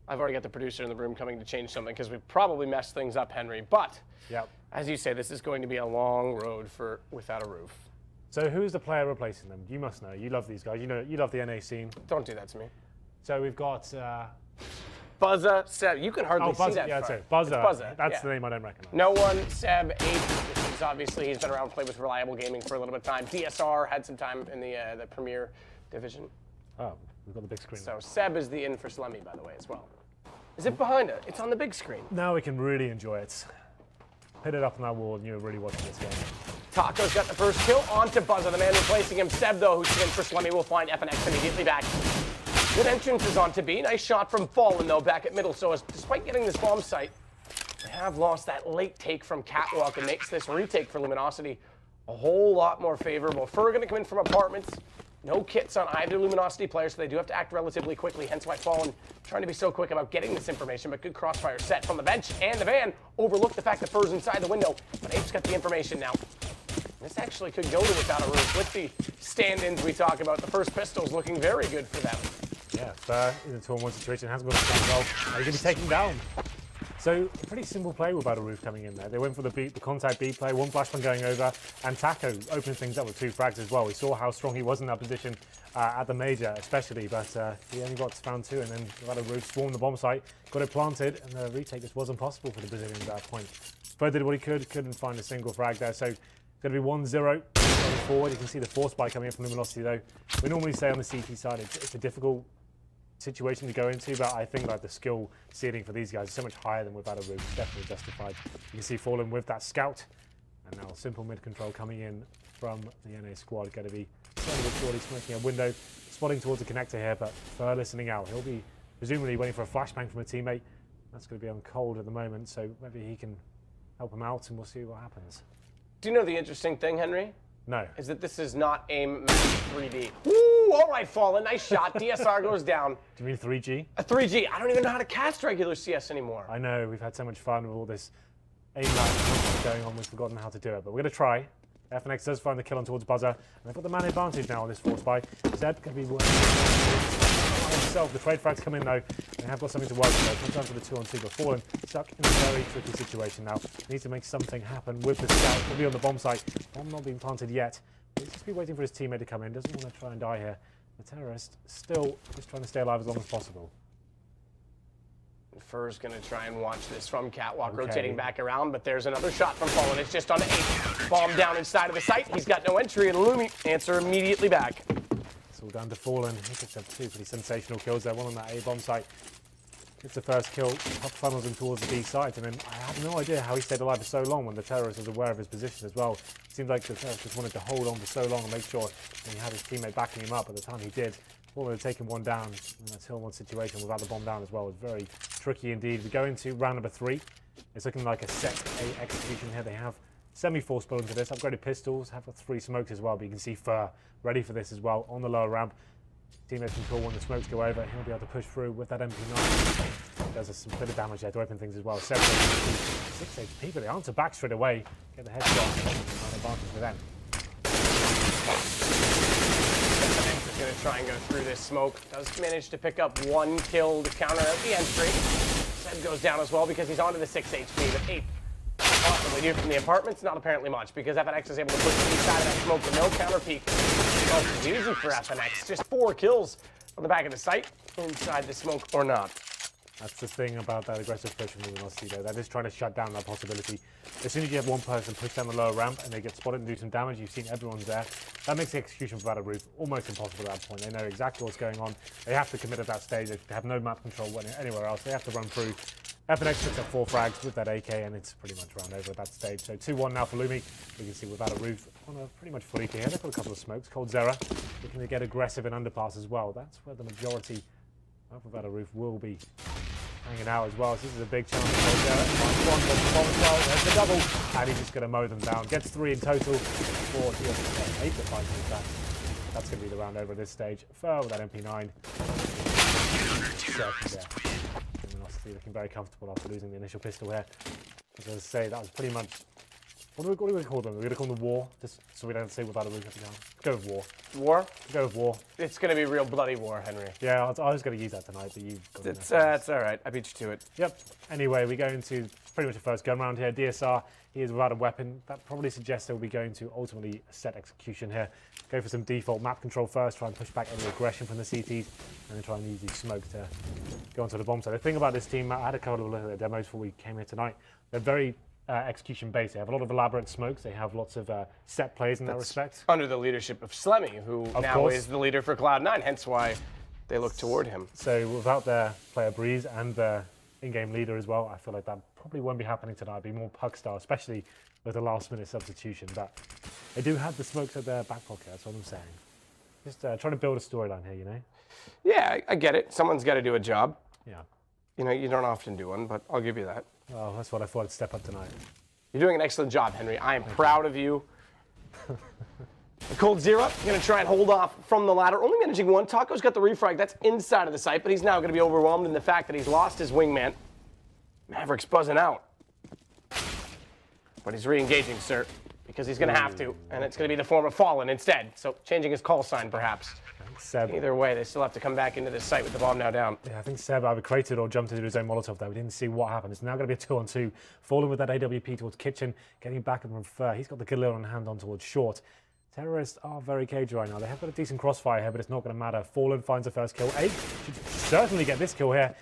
I've already got the producer in the room coming to change something because we've probably messed things up, Henry. But as you say, this is going to be a long road for without a roof. So who's the player replacing them? You must know. You love these guys. You know, you love the NA scene. Don't do that to me. So we've got Buzza, Seb. You can hardly see that. Yeah, that's it. Buzza. Buzza. That's the name I don't recognize. No one, Seb, Ape, is obviously he's been around, played with Reliable Gaming for a little bit of time. DSR had some time in the Premier Division. Oh, we've got the big screen. So Seb is the in for Slemmy, by the way, as well. Is it behind it? It's on the big screen. Now we can really enjoy it. Hit it up on that wall and you're really watching this game. Taco's got the first kill onto Buzza, the man replacing him. Seb, though, who's in for Slemmy, will find FNX immediately back. Good entrance is on to B. Nice shot from Fallen, though, back at middle. So despite getting this bomb site, they have lost that late take from Catwalk and makes this retake for Luminosity a whole lot more favorable. Fur going to come in from apartments. No kits on either Luminosity player, so they do have to act relatively quickly, hence why Fallen trying to be so quick about getting this information, but good crossfire set from the bench, and the van overlooked the fact that Fur's inside the window, but Ape's got the information now. This actually could go to without a roof. With the stand-ins we talk about, the first pistol's looking very good for them. Yeah, Fur in a 2-on-1 situation, hasn't got a strong goal, and he's going to be taken down. So, a pretty simple play without a roof coming in there. They went for the contact B play, one flashbang going over, and Taco opened things up with 2 frags as well. We saw how strong he was in that position at the major, especially, but he only got found 2, and then without a roof, swarmed the bomb site, got it planted, and the retake just wasn't possible for the Brazilians at that point. Fur did what he could, couldn't find a single frag there, so it's going to be 1-0 going forward. You can see the force spike coming in from Luminosity, though. We normally say on the CT side, it's a difficult situation to go into, but I think like the skill ceiling for these guys is so much higher than without a roof. It's definitely justified. You can see Fallen with that scout, and now simple mid control coming in from the NA squad. Going to be slowly but surely smoking a window, spotting towards the connector here, but Fur listening out. He'll be presumably waiting for a flashbang from a teammate. That's going to be on cold at the moment, so maybe he can help him out, and we'll see what happens. Do you know the interesting thing, Henry? No. Is that this is not aim 3D. Ooh, all right, Fallen, nice shot. DSR goes down. Do you mean 3G? A 3G. I don't even know how to cast regular CS anymore. I know, we've had so much fun with all this aim lag going on, we've forgotten how to do it, but we're going to try. FNX does find the kill on towards Buzzer, and they've got the man advantage now on this force buy. Zed can be working himself. The trade frags come in though. They have got something to work with. Comes down to the 2-on-2, but Fallen stuck in a very tricky situation now. Needs to make something happen with the scout. He'll be on the bomb site. Bomb not being planted yet. He'll just be waiting for his teammate to come in. Doesn't want to try and die here. The terrorist still just trying to stay alive as long as possible. Fur's going to try and watch this from Catwalk, rotating back around, but there's another shot from Fallen. It's just on 8. Bomb down inside of the site. He's got no entry, and Lumi answer immediately back. It's all down to Fallen. He picked up 2 pretty sensational kills there. One on that A bomb site. Gets the first kill, funnels him towards the B site, and then I have no idea how he stayed alive for so long when the terrorist was aware of his position as well. It seemed like the terrorist just wanted to hold on for so long and make sure that he had his teammate backing him up. At the time he did, Fallen had taken one down in that 2-on-1 situation without the bomb down as well. It was very tricky indeed. We go into round number 3. It's looking like a set A execution here. They have semi-force built into this, upgraded pistols, have got 3 smokes as well, but you can see Fur ready for this as well on the lower ramp. Teammates control when the smokes go over. He'll be able to push through with that MP9. Does some bit of damage there to open things as well. 6 HP, but they answer back straight away. Get the headshot. An advantage for them. FNX is going to try and go through this smoke. Does manage to pick up 1 kill to counter out the entry. Seb goes down as well because he's onto the 6 HP, but 8. Possibly do from the apartments, not apparently much, because FNX is able to push the side of that smoke with no counter peek. Oh, it's easy for FNX. Just 4 kills on the back of the site, inside the smoke or not. That's the thing about that aggressive push from Luminosity though. They're just trying to shut down that possibility. As soon as you have one person push down the lower ramp and they get spotted and do some damage, you've seen everyone's there. That makes the execution without a roof almost impossible at that point. They know exactly what's going on. They have to commit at that stage. They have no map control anywhere else. They have to run through. FNX picks up 4 frags with that AK, and it's pretty much round over at that stage. So 2-1 now for Lumi. You can see without a roof on a pretty much fully clear. They've got a couple of smokes. Cold Zera looking to get aggressive in underpass as well. That's where the majority of without a roof will be hanging out as well. So this is a big chance for Cold Zera. There's the double, and he's just going to mow them down. Gets 3 in total. 4 to 8 to 5 that. That's going to be the round over at this stage. Fur with that MP9. Luminosity looking very comfortable after losing the initial pistol here. As I say, that was pretty much What are we going to call them? We're going to call them war, just so we don't say without a roof every time. Go with war. War? Go with war. It's going to be real bloody war, Henry. Yeah, I was going to use that tonight, but you got It's all right. I beat you to it. Yep. Anyway, we go into pretty much the first gun round here. DSR, he is without a weapon. That probably suggests that we'll be going to ultimately set execution here. Go for some default map control first, try and push back any aggression from the CTs, and then try and use the smoke to go onto the bomb side. The thing about this team, I had a couple of look at their demos before we came here tonight. They're very execution based. They have a lot of elaborate smokes. They have lots of set plays in that respect. Under the leadership of Slemmy, who now is the leader for Cloud9, hence why they look toward him. So without their player Breeze and their in-game leader as well, I feel like that probably won't be happening tonight. It'll be more puck style, especially with the last-minute substitution. But they do have the smokes at their back pocket, that's what I'm saying. Just trying to build a storyline here, you know? Yeah, I get it. Someone's got to do a job. Yeah. You know, you don't often do one, but I'll give you that. Well, that's what I thought I'd step up tonight. You're doing an excellent job, Henry. I am proud of you. Cold Zero, going to try and hold off from the ladder. Only managing one. Taco's got the refrag. That's inside of the site, but he's now going to be overwhelmed in the fact that he's lost his wingman. Maverick's buzzing out. But he's re-engaging, sir, because he's going to have to, and it's going to be the form of Fallen instead. So changing his call sign, perhaps. Seb. Either way, they still have to come back into this site with the bomb now down. Yeah, I think Seb either created or jumped into his own Molotov there. We didn't see what happened. It's now going to be a 2-on-2. Falling with that AWP towards Kitchen, getting back from Fur. He's got the Galil on hand on towards Short. Terrorists are very cagey right now. They have got a decent crossfire here, but it's not going to matter. Fallen finds the first kill. Ape should certainly get this kill here.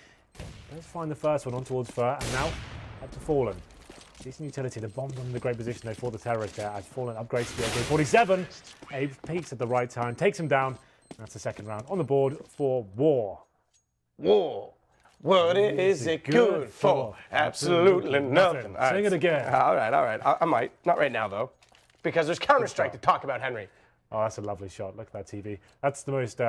Let's find the first one on towards Fur, and now up to Fallen. Decent utility. The bomb's in a great position there for the terrorist there as Fallen upgrades to the AK-47. Abe peaks at the right time, takes him down. That's the second round on the board for War. War. What is it good for? Absolutely nothing. Sing it again. All right. I might. Not right now, though. Because there's Counter-Strike to talk about, Henry. Oh, that's a lovely shot. Look at that TV. That's the most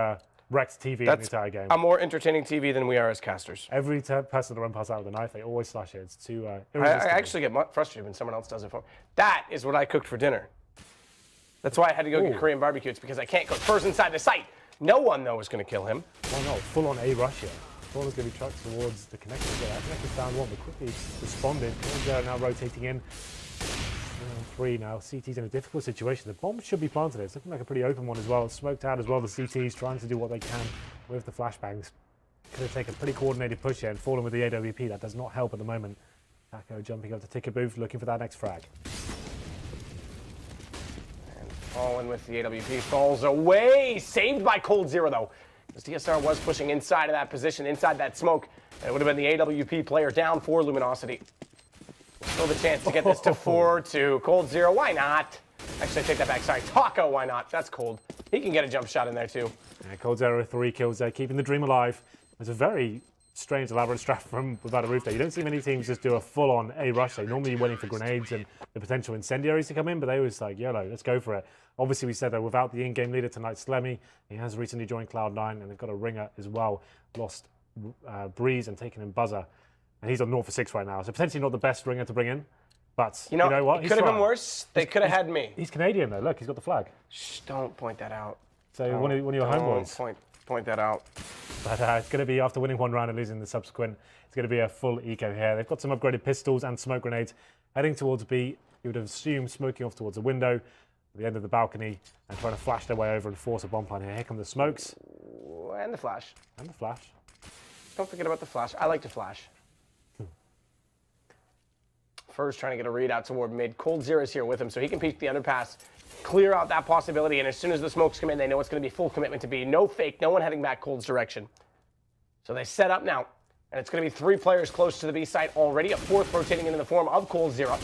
wrecked TV in the entire game. A more entertaining TV than we are as casters. Every person that runs past out with a knife, they always slash it. It's too irresistible. I actually get frustrated when someone else does it for me. That is what I cooked for dinner. That's why I had to go get Korean barbecue. It's because I can't cook. Fur's inside the site. No one, though, is going to kill him. Oh, no. Full-on A rush here. Fallen's going to be trucked towards the connection. Yeah, that connection's down one, but quickly responded. They're now rotating in. 3 now. CT's in a difficult situation. The bomb should be planted. It's looking like a pretty open one as well. It's smoked out as well. The CT's trying to do what they can with the flashbangs. Could have taken a pretty coordinated push here and fallen with the AWP. That does not help at the moment. Taco jumping up the ticket booth, looking for that next frag. And Fallen with the AWP falls away. Saved by Cold Zero, though. Because DSR was pushing inside of that position, inside that smoke. And it would have been the AWP player down for Luminosity. Still the chance to get this to 4-2. Cold Zero, why not? Actually, I take that back. Sorry, Taco, why not? That's cold. He can get a jump shot in there, too. Yeah, Cold Zero, 3 kills there, keeping the dream alive. It's a very strange, elaborate strat from without a roof there. You don't see many teams just do a full-on A rush. They normally waiting for grenades and the potential incendiaries to come in, but they always like, YOLO, let's go for it. Obviously, we said that without the in-game leader tonight, Slemmy, he has recently joined Cloud9, and they've got a ringer as well. Lost Breeze and taken in Buzzer. And he's on 0 for 6 right now, so potentially not the best ringer to bring in. But you know what? It could have been worse. They could have had me. He's Canadian, though. Look, he's got the flag. Shh, don't point that out. So one of your homeboys. Point that out. But it's going to be, after winning one round and losing the subsequent, it's going to be a full eco here. They've got some upgraded pistols and smoke grenades heading towards B. You would assume smoking off towards a window at the end of the balcony and trying to flash their way over and force a bomb plan here. Here come the smokes. And the flash. And the flash. Don't forget about the flash. I like to flash. First trying to get a read out toward mid. Cold Zero is here with him, so he can peek the underpass, clear out that possibility, and as soon as the smokes come in, they know it's going to be full commitment to be. No fake, no one heading back Cold's direction. So they set up now, and it's going to be 3 players close to the B site already, a 4th rotating in the form of Cold Zero.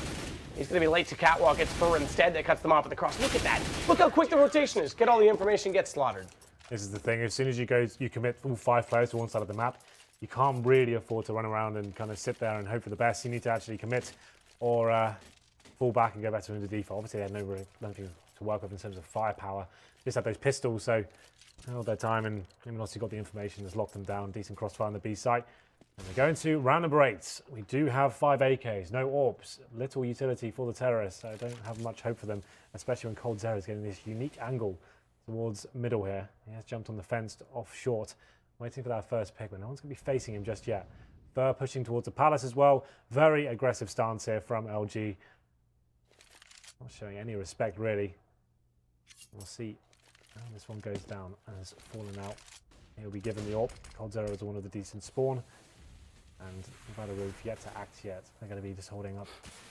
He's going to be late to catwalk. It's Fur instead that cuts them off at the cross. Look at that. Look how quick the rotation is. Get all the information, get slaughtered. This is the thing. As soon as you commit all 5 players to one side of the map, you can't really afford to run around and kind of sit there and hope for the best. You need to actually commit or fall back and go back to the default. Obviously, they had nothing to work with in terms of firepower. Just had those pistols, so held their time, and Luminosity got the information, has locked them down. Decent crossfire on the B site. And we're going to round number 8. We do have 5 AKs, no AWPs, little utility for the terrorists, so I don't have much hope for them, especially when Cold Zero is getting this unique angle towards middle here. He has jumped on the fence off Short, waiting for that first pick, but no one's going to be facing him just yet. Fur pushing towards the Palace as well. Very aggressive stance here from LG. Not showing any respect, really. We'll see how this one goes down as fallen out. He'll be given the AWP. coldzera is one of the decent spawn. And without a roof, yet to act yet. They're going to be just holding up.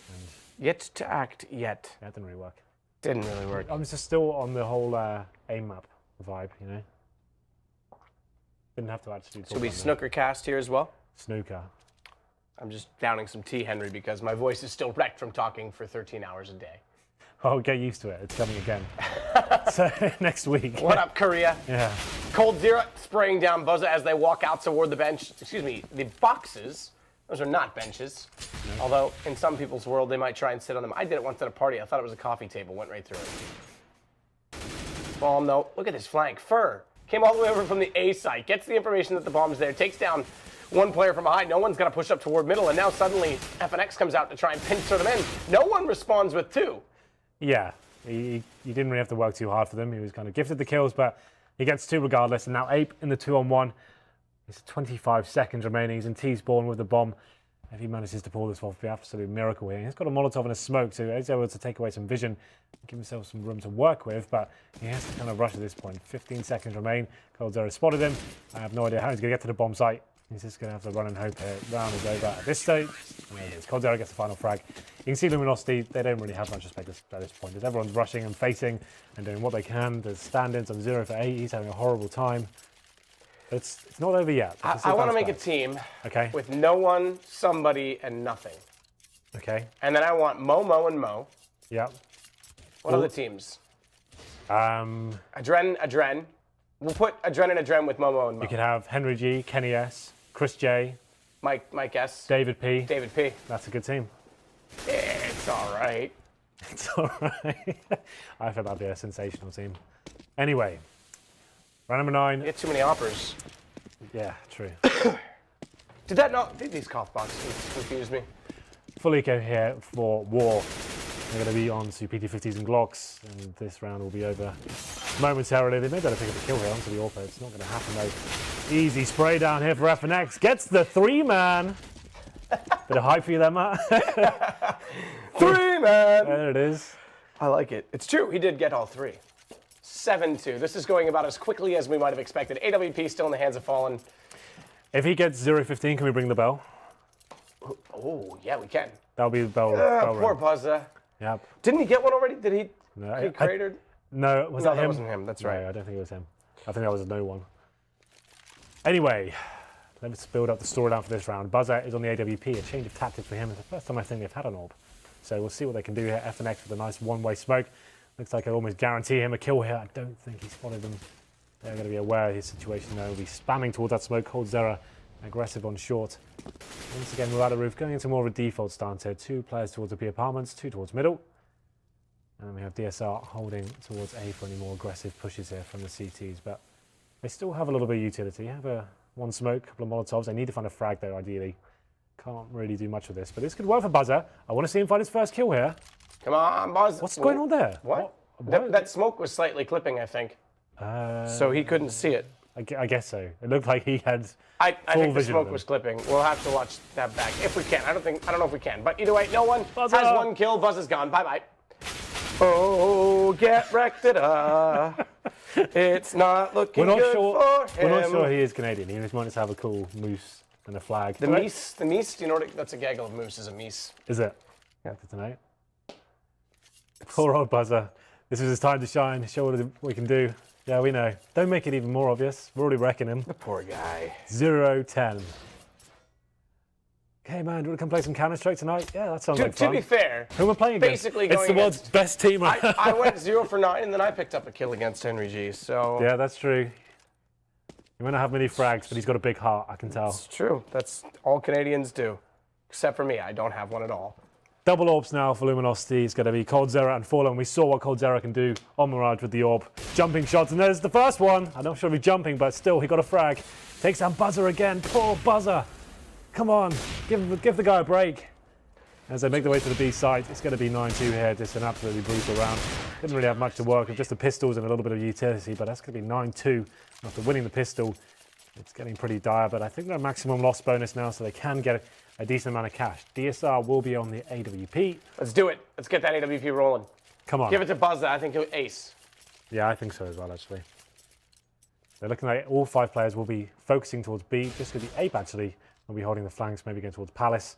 And Yet to act yet. yeah, it didn't really work. Didn't really work. I'm just still on the whole aim map vibe, you know? Didn't have to actually. Should we snooker cast here as well? Snooker. I'm just downing some tea, Henry, because my voice is still wrecked from talking for 13 hours a day. Oh, get used to it. It's coming again. So next week. What up, Korea? Yeah. coldzera spraying down Buzza as they walk out toward the bench. Excuse me, the boxes. Those are not benches. No. Although, in some people's world, they might try and sit on them. I did it once at a party. I thought it was a coffee table. Went right through it. Bomb, though. Look at this flank. Fur came all the way over from the A site. Gets the information that the bomb's there. Takes down one player from behind. No one's going to push up toward middle. And now suddenly, FNX comes out to try and pinch them in. No one responds with two. Yeah. He didn't really have to work too hard for them. He was kind of gifted the kills, but he gets two regardless. And now Ape in the 2-on-1. It's 25 seconds remaining. He's in T-spawn with the bomb. If he manages to pull this off, it'll be an absolute miracle here. He's got a Molotov and a smoke, so he's able to take away some vision, give himself some room to work with, but he has to kind of rush at this point. 15 seconds remain. coldzera spotted him. I have no idea how he's going to get to the bomb site. He's just going to have to run and hope here. Round is over at this stage. There it is. coldzera gets the final frag. You can see Luminosity, they don't really have much respect at this point. As everyone's rushing and facing and doing what they can. There's stand-ins on 0 for 8. He's having a horrible time. It's not over yet. I want to make a team with no one, somebody, and nothing. Okay. And then I want Mo, and Mo. Yep. What other teams? Adren. We'll put Adren and Adren with Momo and Mo. You could have Henry G, Kenny S, Chris J, Mike S, David P. David P. That's a good team. It's all right. It's all right. I thought that'd be a sensational team. Anyway, round number 9. You get too many offers. Yeah, true. Did these cough boxes confuse me? Full eco here for War. They're going to be on to PT-50s and Glocks, and this round will be over momentarily. They may better pick up a kill here onto the AWP. It's not going to happen though. Easy spray down here for FNX. Gets the 3-man. Bit of hype for you there, Matt. 3-man. There it is. I like it. It's true. He did get all 3. 7-2. This is going about as quickly as we might have expected. AWP still in the hands of Fallen. If he gets 0-15, can we ring the bell? Oh, yeah, we can. That'll be the bell. Poor Buzza. Yep. Didn't he get one already? Did he? No, he created? No, was that him? That wasn't him. That's right. No, I don't think it was him. I think that was a no one. Anyway, let's build up the storyline for this round. Buzzer is on the AWP. A change of tactics for him. It's the first time I think they've had an AWP. So we'll see what they can do here. FNX with a nice one-way smoke. Looks like I almost guarantee him a kill here. I don't think he spotted them. They're going to be aware of his situation though. He'll be spamming towards that smoke. coldzera aggressive on short. Once again, without a roof, going into more of a default stance here. 2 players towards the B apartments, 2 towards middle. And we have DSR holding towards A for any more aggressive pushes here from the CTs. But they still have a little bit of utility. Have one smoke, a couple of Molotovs. They need to find a frag though, ideally. Can't really do much with this. But this could work for Buzzer. I want to see him find his first kill here. Come on, Buzz. What's going on there? What? That smoke was slightly clipping, I think. So he couldn't see it. I guess so. It looked like he had I think the smoke was clipping. We'll have to watch that back if we can. I don't know if we can. But either way, no one has one kill. Buzz is gone. Bye-bye. Oh, get wrecked It's not looking good for him. We're not sure he is Canadian. He might just have a cool moose and a flag. The meese, do you know what that's a gaggle of moose is a meese. Is it? Yeah, good to know. Poor old Buzzer. This is his time to shine. Show what we can do. Yeah, we know. Don't make it even more obvious. We're already wrecking him. The poor guy. 0-10. Okay, man, do you want to come play some Counter-Strike tonight? Yeah, that sounds like fun. To be fair, who am I playing against? Basically it's the world's best team. I went 0 for 9, and then I picked up a kill against Henry G. So yeah, that's true. He might not have many frags, but he's got a big heart. I can tell. It's true. That's all Canadians do, except for me. I don't have one at all. Double AWPs now for Luminosity. It's going to be coldzera and Fallen. We saw what coldzera can do on Mirage with the AWP. Jumping shots, and there's the first one. I'm not sure if he's jumping, but still, he got a frag. Takes down Buzzer again. Poor Buzzer. Come on, give the guy a break. As they make their way to the B site, it's going to be 9-2 here. Just an absolutely brutal round. Didn't really have much to work with, just the pistols and a little bit of utility, but that's going to be 9-2 after winning the pistol. It's getting pretty dire, but I think they're a maximum loss bonus now, so they can get a decent amount of cash. DSR will be on the AWP. Let's do it. Let's get that AWP rolling. Come on. Give it to Buzza. I think he'll ace. Yeah, I think so as well, actually. They're looking like all 5 players will be focusing towards B. Just going to be Ape, actually. Will be holding the flanks, maybe going towards Palace.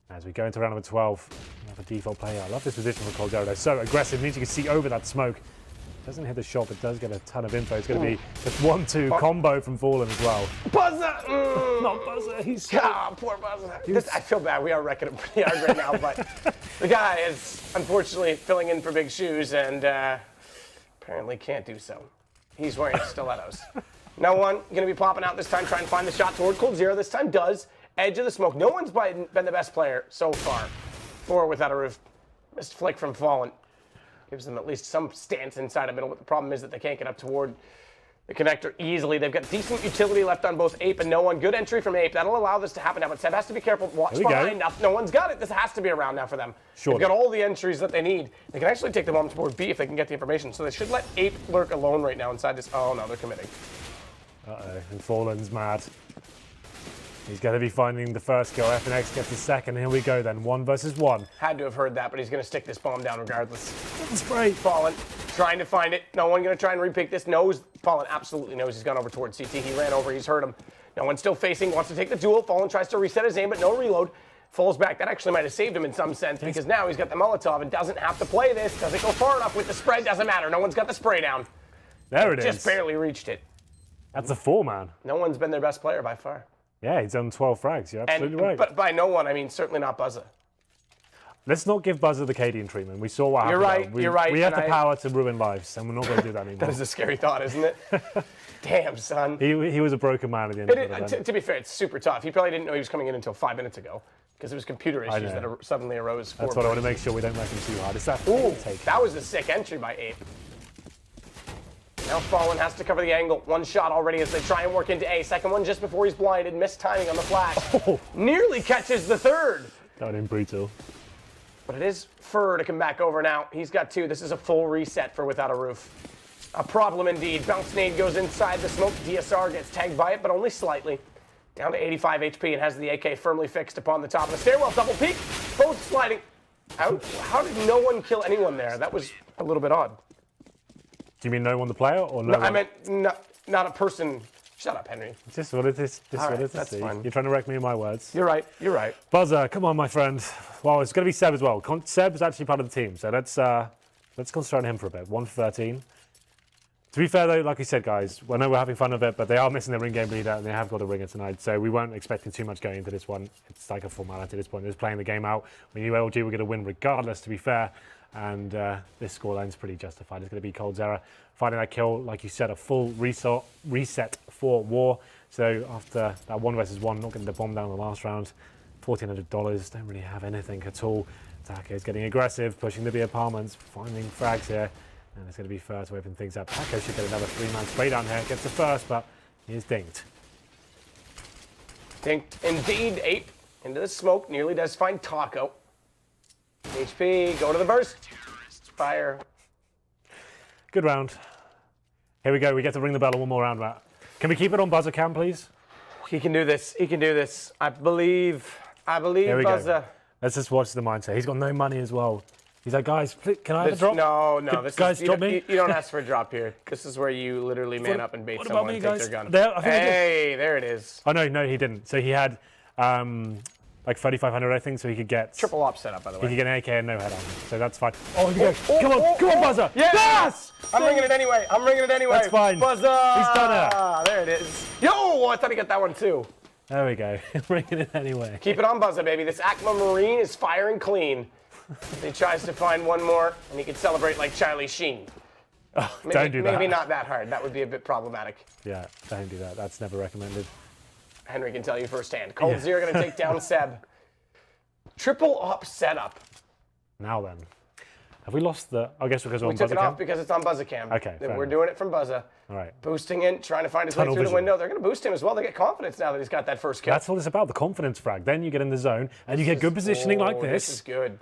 As we go into round number 12, we have a default player. I love this position for Coldzera. They're so aggressive. Means you can see over that smoke. Doesn't hit the shot, but does get a ton of info. It's going to be this 1-2 combo from Fallen as well. Buzza! Not Buzzer. He's poor Buzza. I feel bad. We are wrecking him pretty hard right now, but the guy is unfortunately filling in for big shoes and apparently can't do so. He's wearing stilettos. No one going to be popping out this time, trying to find the shot toward Coldzera. This time does. Edge of the smoke. No one's been the best player so far. 4 without a roof. Missed flick from Fallen. Gives them at least some stance inside the middle, but the problem is that they can't get up toward the connector easily. They've got decent utility left on both Ape and No One. Good entry from Ape. That'll allow this to happen now, but Seb has to be careful. Watch behind. No One's got it. This has to be around now for them. Sure. They've got all the entries that they need. They can actually take the bomb toward B if they can get the information, so they should let Ape lurk alone right now inside this. Oh, no, they're committing. Uh-oh, and Fallen's mad. He's going to be finding the first kill. FNX gets the second. Here we go then. 1 versus 1. Had to have heard that, but he's going to stick this bomb down regardless. Spray. Fallen, trying to find it. No One going to try and repick this. Knows. Fallen absolutely knows he's gone over towards CT. He ran over. He's hurt him. No One's still facing. Wants to take the duel. Fallen tries to reset his aim, but no reload. Falls back. That actually might have saved him in some sense because now he's got the Molotov and doesn't have to play this. Doesn't go far enough with the spread. Doesn't matter. No One's got the spray down. There it is. Just barely reached it. That's a 4-man. No One's been their best player by far. Yeah, he's done 12 frags. You're absolutely right. But by No One, I mean certainly not Buzza. Let's not give Buzzer the Cadian treatment. We saw what happened. You're right. We have the power to ruin lives, and we're not going to do that anymore. That is a scary thought, isn't it? Damn, son. He was a broken man at the end of the event. To be fair, it's super tough. He probably didn't know he was coming in until 5 minutes ago because it was computer issues that suddenly arose. That's what I want to make sure we don't wreck him too hard. It's that take. That was a sick entry by Ape. Now Fallen has to cover the angle. 1 shot already as they try and work into A. Second one just before he's blinded. Missed timing on the flash. Nearly catches the third. That would have been brutal. But it is Fur to come back over now. He's got 2. This is a full reset for Without a Roof. A problem indeed. Bounce nade goes inside the smoke. DSR gets tagged by it, but only slightly. Down to 85 HP and has the AK firmly fixed upon the top of the stairwell. Double peek. Both sliding out. How did No One kill anyone there? That was a little bit odd. Do you mean No One the player or no? I meant not a person. Shut up, Henry. Just wanted to see. Fine. You're trying to wreck me in my words. You're right. You're right. Buzzer, come on, my friend. Well, it's going to be Seb as well. Seb's actually part of the team, so let's concentrate on him for a bit. 1 for 13. To be fair, though, like we said, guys, I know we're having fun with it, but they are missing their ring-game leader, and they have got a ringer tonight, so we weren't expecting too much going into this one. It's like a formality at this point. They're just playing the game out. We knew LG were going to win regardless, to be fair, and this scoreline's pretty justified. It's going to be Coldzera finding that kill, like you said, a full reset for War. So after that 1 versus 1, not getting the bomb down in the last round, $1,400, don't really have anything at all. Taco is getting aggressive, pushing the B apartments, finding frags here. And it's going to be Fur to open things up. Taco should get another 3-man spray down here. Gets the first, but he is dinked. Dinked indeed. Ape into the smoke. Nearly does find Taco. HP, go to the burst. Fire. Good round. Here we go. We get to ring the bell one more round, Matt. Can we keep it on Buzzer Cam, please? He can do this. He can do this. I believe Buzzer. Let's just watch the mindset. He's got no money as well. He's like, guys, please, can I have a drop? No. Guys, drop me. You don't ask for a drop here. This is where you literally man up and bait someone and take their gun. There it is. Oh, no, he didn't. So he had like 3,500, I think, so he could get... Triple op setup, by the way. He could get an AK and no head on him, so that's fine. Oh, here you go. Come on, Buzzer. Yes! I'm ringing it anyway. That's fine. Buzzer! He's done it. There it is. Yo, I thought he got that one too. There we go. Ringing it anyway. Keep it on Buzzer, baby. This Aqua Marine is firing clean. He tries to find one more, and he can celebrate like Charlie Sheen. Oh, don't do that. Maybe not that hard. That would be a bit problematic. Yeah, don't do that. That's never recommended. Henry can tell you firsthand. Coldzera going to take down Seb. Triple op setup. Now then. Have we lost the... I guess because we're on Buzzer Cam? We took it off because it's on Buzzer Cam. Okay, we're doing it from Buzzer. All right. Boosting in, trying to find his way through the window. They're going to boost him as well. They get confidence now that he's got that first kill. That's what it's about, the confidence frag. Then you get in the zone, and you get good positioning like this. This is good.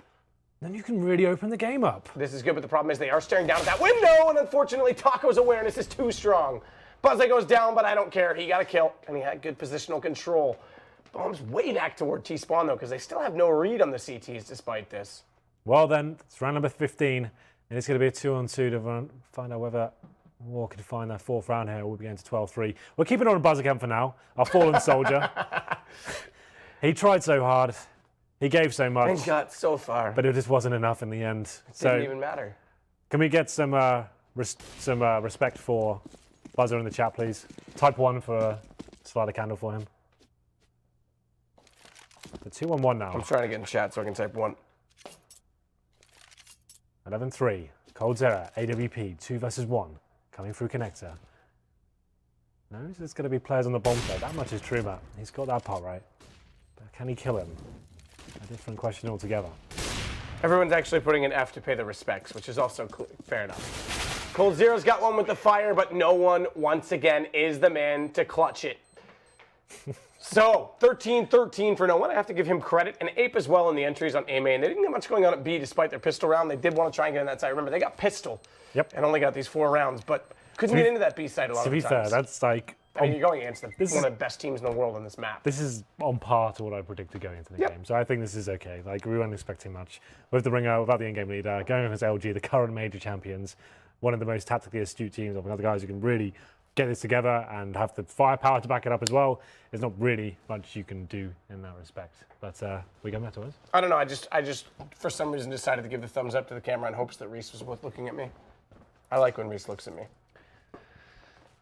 Then you can really open the game up. This is good, but the problem is they are staring down at that window, and unfortunately, Taco's awareness is too strong. Buzzer goes down, but I don't care. He got a kill, and he had good positional control. Bomb's way back toward T-spawn, though, because they still have no read on the CTs despite this. Well, then, it's round number 15. And it's going to be a 2-on-2 to find out whether War can find their 4th round here. We'll be going to 12-3. We're keeping on a buzzer cam for now. Our fallen soldier. He tried so hard. He gave so much. And got so far. But it just wasn't enough in the end. It didn't even matter. Can we get some respect for Buzzer in the chat, please? Type 1 for slide a candle for him. The 2-on-1 now. I'm trying to get in chat so I can type 1. 11-3. Cold Zera, AWP, 2 versus 1. Coming through connector. No, there's going to be players on the bomb side. That much is true, Matt. He's got that part right. But can he kill him? A different question altogether. Everyone's actually putting an F to pay the respects, which is also fair enough. Cold Zero's got one with the fire, but no one, once again, is the man to clutch it. So, 13-13 for no one. I have to give him credit. And Ape as well in the entries on A main. They didn't get much going on at B despite their pistol round. They did want to try and get on that side. Remember, they got pistol. Yep. And only got these 4 rounds, but couldn't get into that B side a lot of times. To be fair, that's like... I mean, you're going against one of the best teams in the world on this map. This is on par to what I predicted going into the game. So I think this is okay. Like, we weren't expecting much. With the ringer, without the in-game leader, going against LG, the current major champions, one of the most tactically astute teams, one of the guys who can really get this together and have the firepower to back it up as well. There's not really much you can do in that respect. But we go afterwards. I don't know. I just for some reason decided to give the thumbs up to the camera in hopes that Reese was both looking at me. I like when Reese looks at me.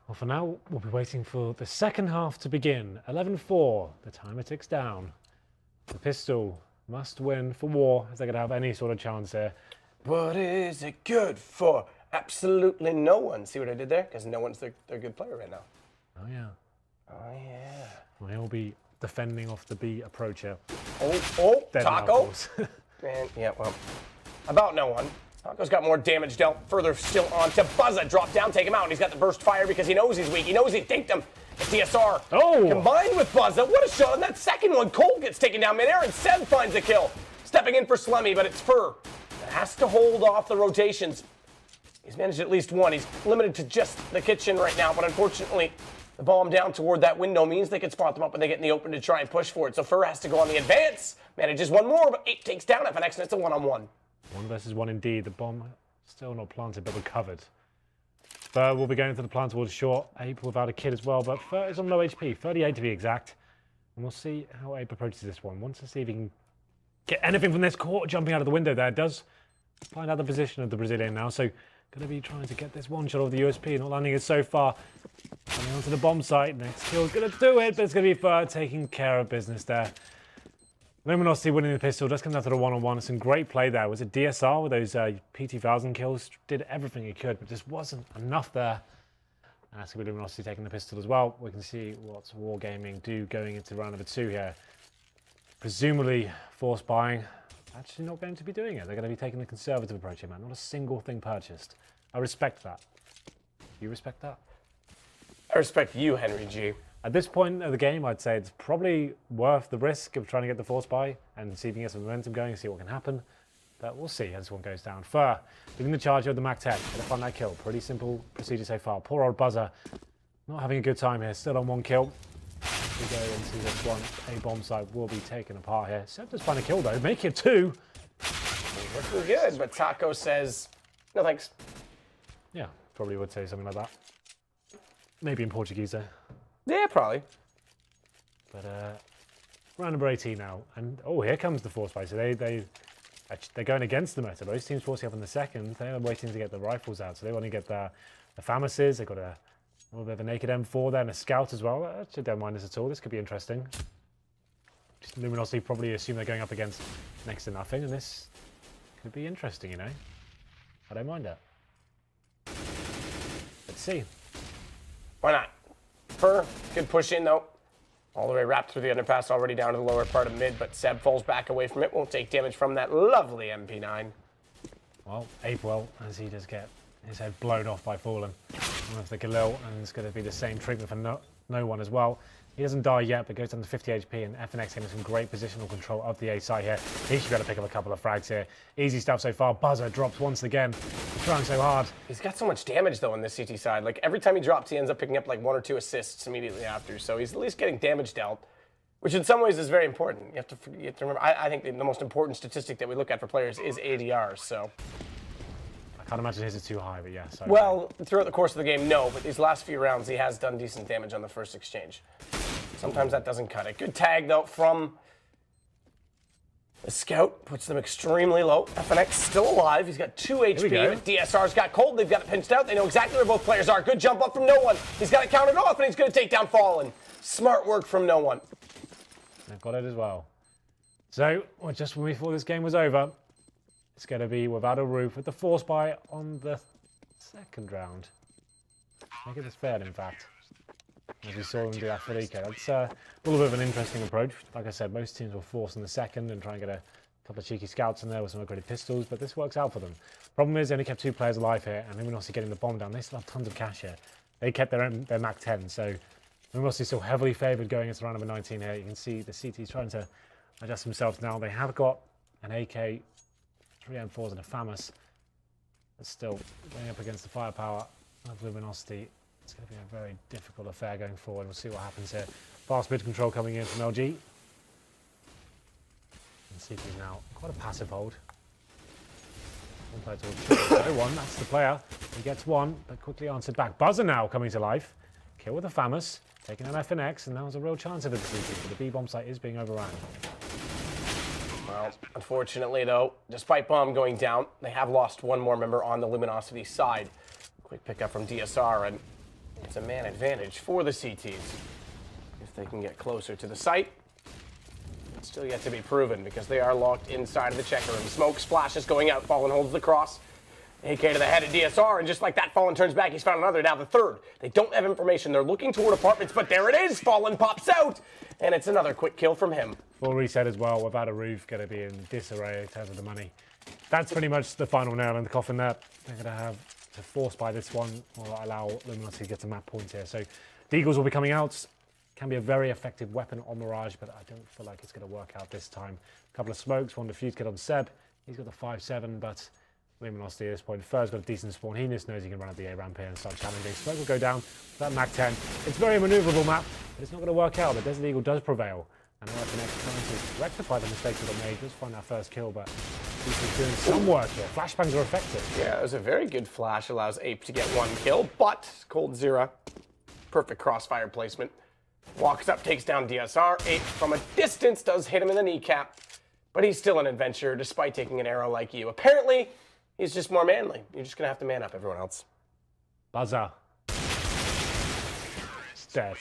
Well, for now, we'll be waiting for the second half to begin. 11-4. The timer ticks down. The pistol must win for War if they're going to have any sort of chance here. What is it good for? Absolutely no one. See what I did there? Because no one's their good player right now. Oh, yeah. Oh, yeah. Well, he'll be defending off the B approach here. Oh, Taco. Man, yeah, well, about no one. Taco's got more damage dealt. Further still on to Buzza. Drop down, take him out. He's got the burst fire because he knows he's weak. He knows he dinked him. It's DSR. Oh! Combined with Buzza. What a shot on that second one. Cole gets taken down midair and Seb finds the kill. Stepping in for Slemmy, but it's Fur that has to hold off the rotations. He's managed at least one. He's limited to just the kitchen right now, but unfortunately, the bomb down toward that window means they can spot them up when they get in the open to try and push for it. So Fur has to go on the advance. Manages one more, but 8 takes down FNX, and it's a 1-on-1. 1 versus 1 indeed. The bomb still not planted, but recovered. Fur will be going to the plant towards short. Ape without a kid as well, but Fur is on low HP, 38 to be exact. And we'll see how Ape approaches this one. Wants to see if he can get anything from this court. Jumping out of the window there. Does find out the position of the Brazilian now, so going to be trying to get this one shot of the USP, not landing it so far. Coming onto the bomb site, next kill's going to do it, but it's going to be Fur taking care of business there. Luminosity winning the pistol, just comes out to the 1-on-1. Some great play there. Was it DSR with those P2000 kills? Did everything he could, but just wasn't enough there. And that's going to be Luminosity taking the pistol as well. We can see what Wargaming do going into round number 2 here. Presumably force buying. Actually not going to be doing it. They're going to be taking a conservative approach here, man. Not a single thing purchased. I respect that. You respect that? I respect you, Henry G. At this point of the game, I'd say it's probably worth the risk of trying to get the force buy and see if you can get some momentum going and see what can happen. But we'll see as this one goes down. Fur, leading the charge of the Mac 10. Gonna find that kill. Pretty simple procedure so far. Poor old Buzzer. Not having a good time here. Still on 1 kill. We go into this one. A bomb site will be taken apart here. Seb does find a kill though. Make it 2. Looking good, but Taco says, no thanks. Yeah, probably would say something like that. Maybe in Portuguese though. Yeah, probably. But round number 18 now. And oh, here comes the force buy. So they're going against the motor. Those teams forcing up in the second. They're waiting to get the rifles out. So they want to get the FAMASes. They've got a little bit of a naked M4 there and a scout as well. I actually don't mind this at all. This could be interesting. Just Luminosity probably assume they're going up against next to nothing, and this could be interesting, you know. I don't mind it. Let's see. Why not? Fur, good push in though. All the way wrapped through the underpass, already down to the lower part of mid, but Seb falls back away from it. Won't take damage from that lovely MP9. Well, Ape will, as he does get his head blown off by falling. One of the Galil, and it's going to be the same treatment for no one as well. He doesn't die yet, but goes down to 50 HP, and FNX in some great positional control of the A side here. He should be able to pick up a couple of frags here. Easy stuff so far. Buzzer drops once again. He's trying so hard. He's got so much damage though on this CT side. Like every time he drops, he ends up picking up like 1 or 2 assists immediately after. So he's at least getting damage dealt, which in some ways is very important. You have to remember. I think the most important statistic that we look at for players is ADR. So I can't imagine his is too high, but yeah. So Well, throughout the course of the game, no, but these last few rounds, he has done decent damage on the first exchange. Sometimes that doesn't cut it. Good tag, though, from the scout. Puts them extremely low. FNX still alive. He's got 2 HP, but DSR's got cold. They've got it pinched out. They know exactly where both players are. Good jump up from No One. He's got it counted off, and he's going to take down Fallen. Smart work from No One. They've got it as well. So, just when we thought this game was over, it's going to be without a roof with the force buy on the second round. Make it this fair, in fact. As we saw them do that for Eco. That's a little bit of an interesting approach. Like I said, most teams will force in the second and try and get a couple of cheeky scouts in there with some upgraded pistols, but this works out for them. Problem is, they only kept 2 players alive here, and Luminosity getting the bomb down. They still have tons of cash here. They kept their Mac 10, so Luminosity still heavily favoured going into round number 19 here. You can see the CT's trying to adjust themselves now. They have got an AK, 3 M4s and a FAMAS. But still, going up against the firepower of Luminosity, it's going to be a very difficult affair going forward. We'll see what happens here. Fast mid control coming in from LG. And CT now quite a passive hold. One player towards no one, that's the player. He gets one, but quickly answered back. Buzzer now coming to life. Kill with a FAMAS, taking an FNX, and that was a real chance of it for CT, but the B-bomb site is being overrun. Well, unfortunately, though, despite bomb going down, they have lost one more member on the Luminosity side. Quick pickup from DSR, and it's a man advantage for the CTs. If they can get closer to the site, it's still yet to be proven because they are locked inside of the checker room. Smoke splashes going out. Fallen holds the cross. AK to the head of DSR, and just like that, Fallen turns back. He's found another. Now the third. They don't have information. They're looking toward apartments, but there it is. Fallen pops out, and it's another quick kill from him. Full reset as well, without a roof, going to be in disarray in terms of the money. That's pretty much the final nail in the coffin there. They're going to have to force by this one, or allow Luminosity to get to map point here. So the Eagles will be coming out. Can be a very effective weapon on Mirage, but I don't feel like it's going to work out this time. A couple of smokes, one defuse kit on Seb. He's got the 5-7, but Luminosity at this point. Fur's got a decent spawn. He just knows he can run up the A ramp here and start challenging. Smoke will go down. That Mac 10. It's a very maneuverable map, but it's not going to work out. The Desert Eagle does prevail. And now FNX trying to rectify the mistakes that they made. Just find that first kill, but he's doing some work here. Flashbangs are effective. Yeah, it was a very good flash. Allows Ape to get 1 kill, but Cold Zero. Perfect crossfire placement. Walks up, takes down DSR. Ape from a distance does hit him in the kneecap, but he's still an adventurer despite taking an arrow like you. Apparently, he's just more manly. You're just going to have to man up, everyone else. Buzzer. It's dead.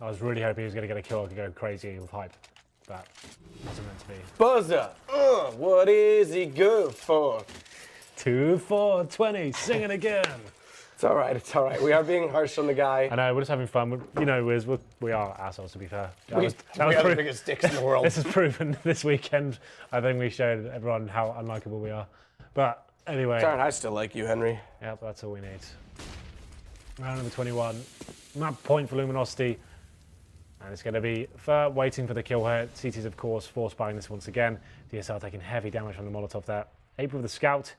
I was really hoping he was going to get a kill. I could go crazy with hype, but wasn't meant to be. Buzzer. What is he good for? 2, 4, 20. Sing it again. It's all right. It's all right. We are being harsh on the guy. I know, we're just having fun. You know, we are assholes, to be fair. We are the biggest dicks in the world. This is proven this weekend. I think we showed everyone how unlikable we are. But anyway. It's all right. I still like you, Henry. Yep, that's all we need. Round number 21. Map point for Luminosity. And it's going to be Fur waiting for the kill here. CT's, of course, force buying this once again. DSR taking heavy damage from the Molotov there. Ape with the scout.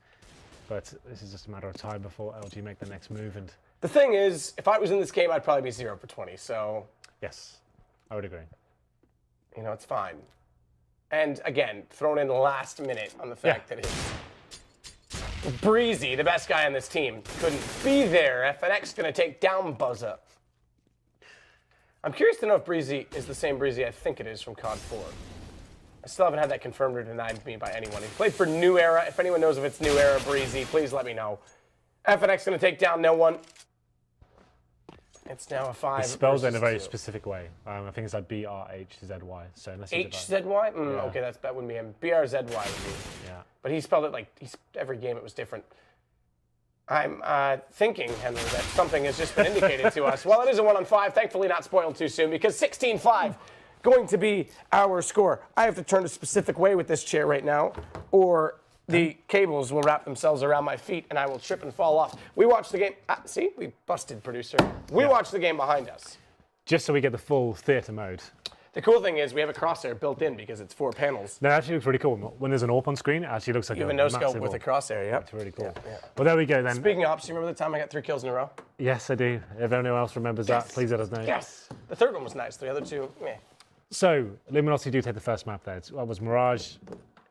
But this is just a matter of time before LG make the next move. And the thing is, if I was in this game, I'd probably be 0 for 20. So yes, I would agree. You know, it's fine. And again, thrown in last minute on the fact that his Breezy, the best guy on this team, couldn't be there. FNX going to take down Buzza. I'm curious to know if Breezy is the same Breezy I think it is from COD 4. I still haven't had that confirmed or denied to me by anyone. He played for New Era. If anyone knows if it's New Era Breezy, please let me know. FNX going to take down No One. It's now a 5. It's spelled in a very specific way. I think it's like BRHZY. So unless HZY? Okay, that wouldn't be him. BRZY would be. Yeah. But he spelled it like every game it was different. I'm thinking, Henry, that something has just been indicated to us. Well, it is a 1-on-5. Thankfully not spoiled too soon because 16-5 going to be our score. I have to turn a specific way with this chair right now, or the cables will wrap themselves around my feet and I will trip and fall off. We watched the game. See, we busted, producer. We watched the game behind us. Just so we get the full theatre mode. The cool thing is we have a crosshair built in because it's 4 panels. No, it actually looks really cool. When there's an AWP on screen, it actually looks like you have a no-scope with a crosshair, yeah. It's really cool. Yeah. Well, there we go then. Speaking of ops, you remember the time I got 3 kills in a row? Yes, I do. If anyone else remembers that, please let us know. Yes. The third one was nice. The other 2, meh. So, Luminosity do take the first map there. It was Mirage.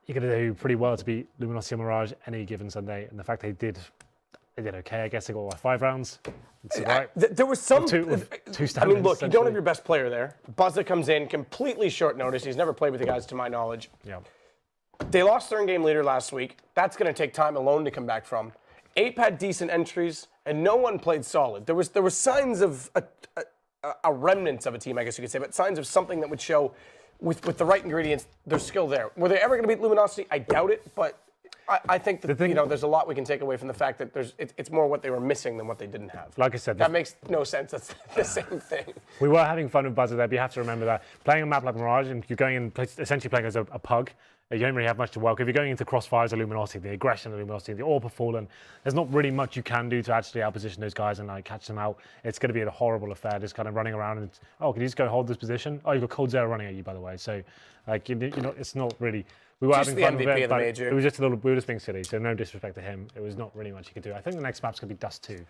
You're going to do pretty well to beat Luminosity and Mirage any given Sunday. And the fact they did They did okay, I guess. They got like 5 rounds. It's all right. There was some. Two standards, I mean, look, you don't essentially. have your best player there. Buzza comes in completely short notice. He's never played with the guys, to my knowledge. Yeah. They lost their in-game leader last week. That's going to take time alone to come back from. Ape had decent entries, and no one played solid. There was signs of a remnants of a team, I guess you could say, but signs of something that would show with the right ingredients, they're still there. Were they ever going to beat Luminosity? I doubt it, but I think that there's a lot we can take away from the fact that it's more what they were missing than what they didn't have. Like I said, that makes no sense. That's the same thing. We were having fun with Buzzer there, but you have to remember that playing a map like Mirage, and you're going in essentially playing as a pug. You don't really have much to work. If you're going into Crossfire's or Luminosity, the aggression of Luminosity, the AWP Fallen, there's not really much you can do to actually outposition those guys and like catch them out. It's going to be a horrible affair, just kind of running around and, oh, can you just go hold this position? Oh, you've got Cold Zero running at you, by the way. So, like, you know, it's not really. We were Just having the fun MVP with it, of the but major. it was just a little. We were just being silly. So no disrespect to him. It was not really much you could do. I think the next map's going to be Dust 2.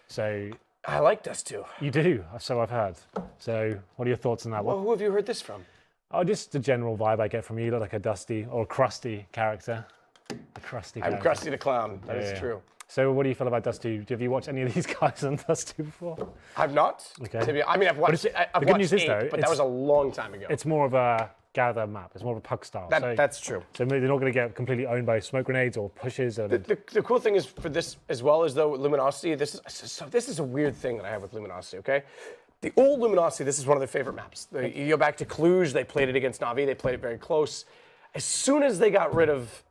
So. I like Dust 2. You do, so I've heard. So, what are your thoughts on that? Well, who have you heard this from? Oh, just the general vibe I get from you. You look like a Dusty or crusty character. A crusty character. I'm Krusty the Clown. That is true. So what do you feel about Dust 2? Have you watched any of these guys on Dust 2 before? I've not. Okay. I mean, I've watched the good news is, 8, though, but that was a long time ago. It's more of a gather map. It's more of a pug style. That's true. So they're not going to get completely owned by smoke grenades or pushes. And The cool thing is for this as well as though Luminosity, this is a weird thing that I have with Luminosity, okay? The old Luminosity, this is one of their favorite maps. You go back to Cluj, they played it against Na'Vi, they played it very close. As soon as they got rid of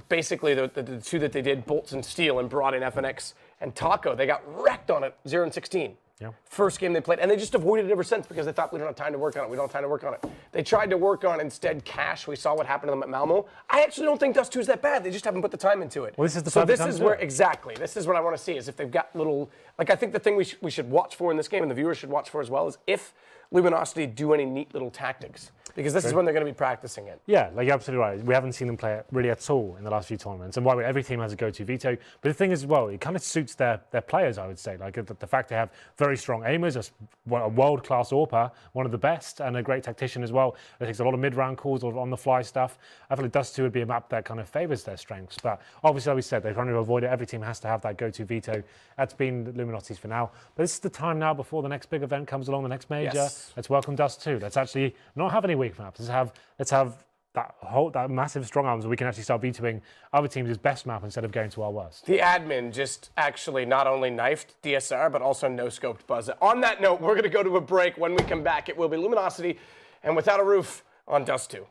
basically the two that they did, Bolts and Steel, and brought in FNX and Taco, they got wrecked on it, 0-16. Yeah. First game they played, and they just avoided it ever since because they thought we don't have time to work on it. We don't have time to work on it. They tried to work on instead Cash. We saw what happened to them at Malmo. I actually don't think Dust 2 is that bad. They just haven't put the time into it. Well, this is the so perfect this time is to where do it. exactly. This is what I want to see is if they've got little like I think the thing we should watch for in this game and the viewers should watch for as well is if Luminosity do any neat little tactics because this is when they're going to be practicing it. Yeah, like you're absolutely right. We haven't seen them play it really at all in the last few tournaments. And why every team has a go-to veto. But the thing is, as well, it kind of suits their players, I would say. Like the fact they have very strong aimers, a world-class AWPer, one of the best, and a great tactician as well. It takes a lot of mid-round calls or on-the-fly stuff. I feel like Dust 2 would be a map that kind of favours their strengths. But obviously, like we said, they're trying to avoid it. Every team has to have that go-to veto. That's been Luminosity's for now. But this is the time now before the next big event comes along, the next major. Yes. Let's welcome Dust 2. Let's actually not have any weak maps. Let's have that massive strong arms where we can actually start vetoing other teams' best map instead of going to our worst. The admin just actually not only knifed DSR, but also no-scoped Buzza. On that note, we're going to go to a break. When we come back, it will be Luminosity and Without a Roof on Dust 2.